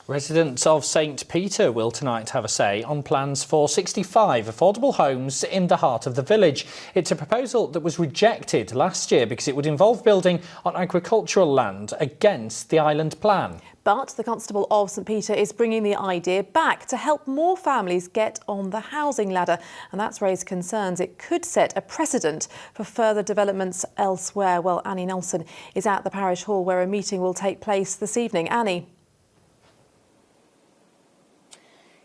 Residents of St Peter will tonight have a say on plans for 65 affordable homes in the heart of the village. It's a proposal that was rejected last year because it would involve building on agricultural land against the island plan. But the Constable of St Peter is bringing the idea back to help more families get on the housing ladder. And that's raised concerns it could set a precedent for further developments elsewhere. Well, Annie Nelson is at the Parish Hall where a meeting will take place this evening. Annie.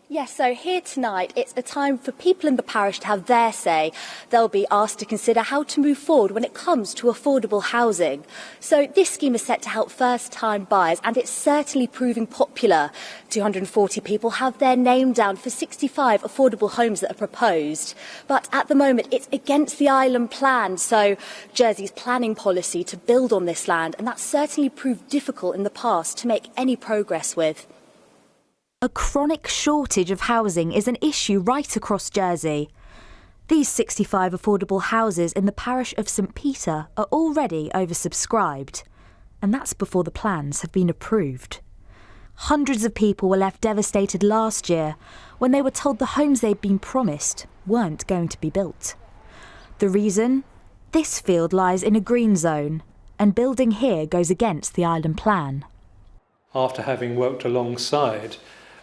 Yes, so here tonight, it's a time for people in the parish to have their say. They'll be asked to consider how to move forward when it comes to affordable housing. So this scheme is set to help first-time buyers, and it's certainly proving popular. 240 people have their name down for 65 affordable homes that are proposed. But at the moment, it's against the island plan, so Jersey's planning policy to build on this land, and that's certainly proved difficult in the past to make any progress with. A chronic shortage of housing is an issue right across Jersey. These 65 affordable houses in the parish of St Peter are already oversubscribed, and that's before the plans have been approved. Hundreds of people were left devastated last year when they were told the homes they'd been promised weren't going to be built. The reason? This field lies in a green zone, and building here goes against the island plan. After having worked alongside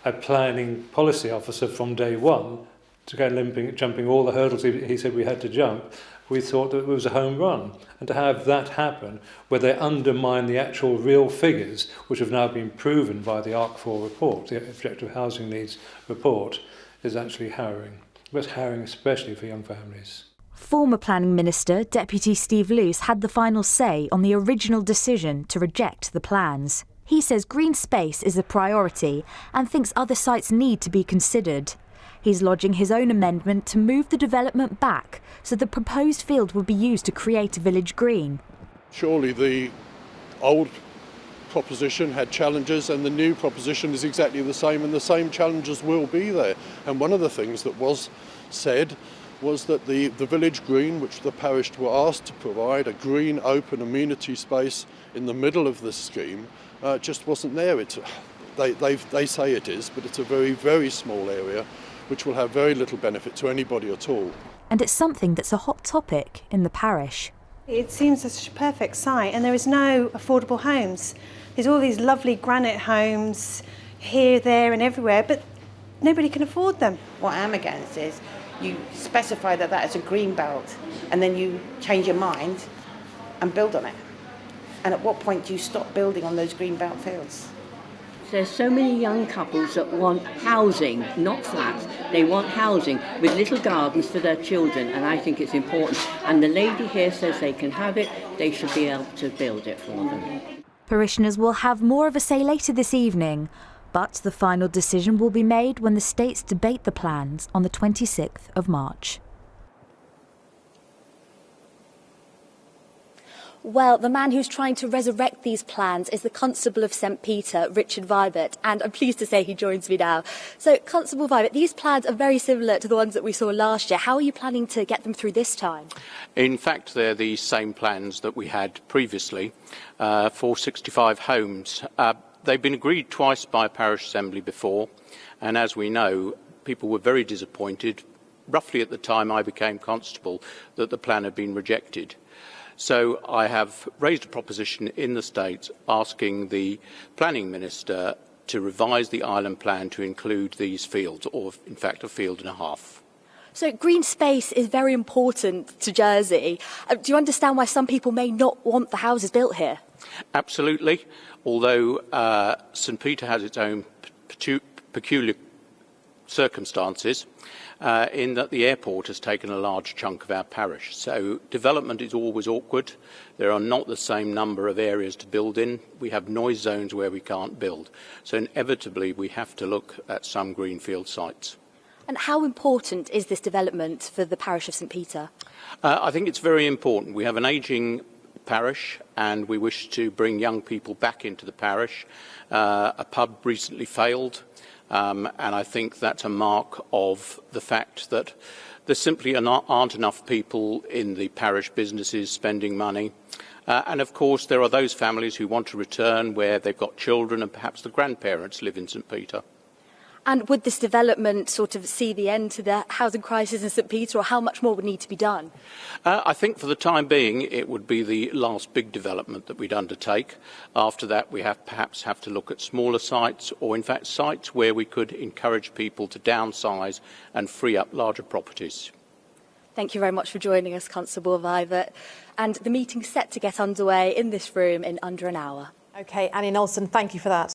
a planning policy officer from day one, to go jumping all the hurdles he said we had to jump, we thought that it was a home run. And to have that happen, where they undermine the actual real figures, which have now been proven by the ARC4 report, the Objective Housing Needs report, is actually harrowing. But harrowing especially for young families. Former Planning Minister, Deputy Steve Luce, had the final say on the original decision to reject the plans. He says green space is a priority and thinks other sites need to be considered. He's lodging his own amendment to move the development back so the proposed field will be used to create a village green. Surely the old proposition had challenges and the new proposition is exactly the same, and the same challenges will be there. And one of the things that was said was that the village green, which the parish were asked to provide, a green open amenity space in the middle of this scheme, just wasn't there. They say it is, but it's a very, very small area which will have very little benefit to anybody at all. And it's something that's a hot topic in the parish. It seems such a perfect site, and there is no affordable homes. There's all these lovely granite homes here, there and everywhere, but nobody can afford them. What I'm against is you specify that that is a green belt and then you change your mind and build on it. And at what point do you stop building on those green belt fields? There's so many young couples that want housing, not flats. They want housing with little gardens for their children, and I think it's important. And the lady here says they can have it, they should be able to build it for them. Parishioners will have more of a say later this evening, but the final decision will be made when the states debate the plans on the 26th of March. Well, the man who's trying to resurrect these plans is the Constable of St Peter, Richard Vibert, and I'm pleased to say he joins me now. So, Constable Vibert, these plans are very similar to the ones that we saw last year. How are you planning to get them through this time? In fact, they're the same plans that we had previously for 65 homes. They've been agreed twice by Parish Assembly before, and as we know, people were very disappointed, roughly at the time I became Constable, that the plan had been rejected. So I have raised a proposition in the States asking the Planning Minister to revise the island plan to include these fields, or in fact a field and a half. So green space is very important to Jersey. Do you understand why some people may not want the houses built here? Absolutely, although St Peter has its own peculiar circumstances, in that the airport has taken a large chunk of our parish. So development is always awkward. There are not the same number of areas to build in. We have noise zones where we can't build. So inevitably we have to look at some greenfield sites. And how important is this development for the parish of St Peter? I think it's very important. We have an ageing parish and we wish to bring young people back into the parish. A pub recently failed. And I think that's a mark of the fact that there simply aren't enough people in the parish businesses spending money. And of course, there are those families who want to return where they've got children and perhaps the grandparents live in St Peter. And would this development sort of see the end to the housing crisis in St Peter, or how much more would need to be done? I think for the time being, it would be the last big development that we'd undertake. After that, we perhaps have to look at smaller sites, or in fact sites where we could encourage people to downsize and free up larger properties. Thank you very much for joining us, Constable Vivert. And the meeting's set to get underway in this room in under an hour. OK, Annie Nolson, thank you for that.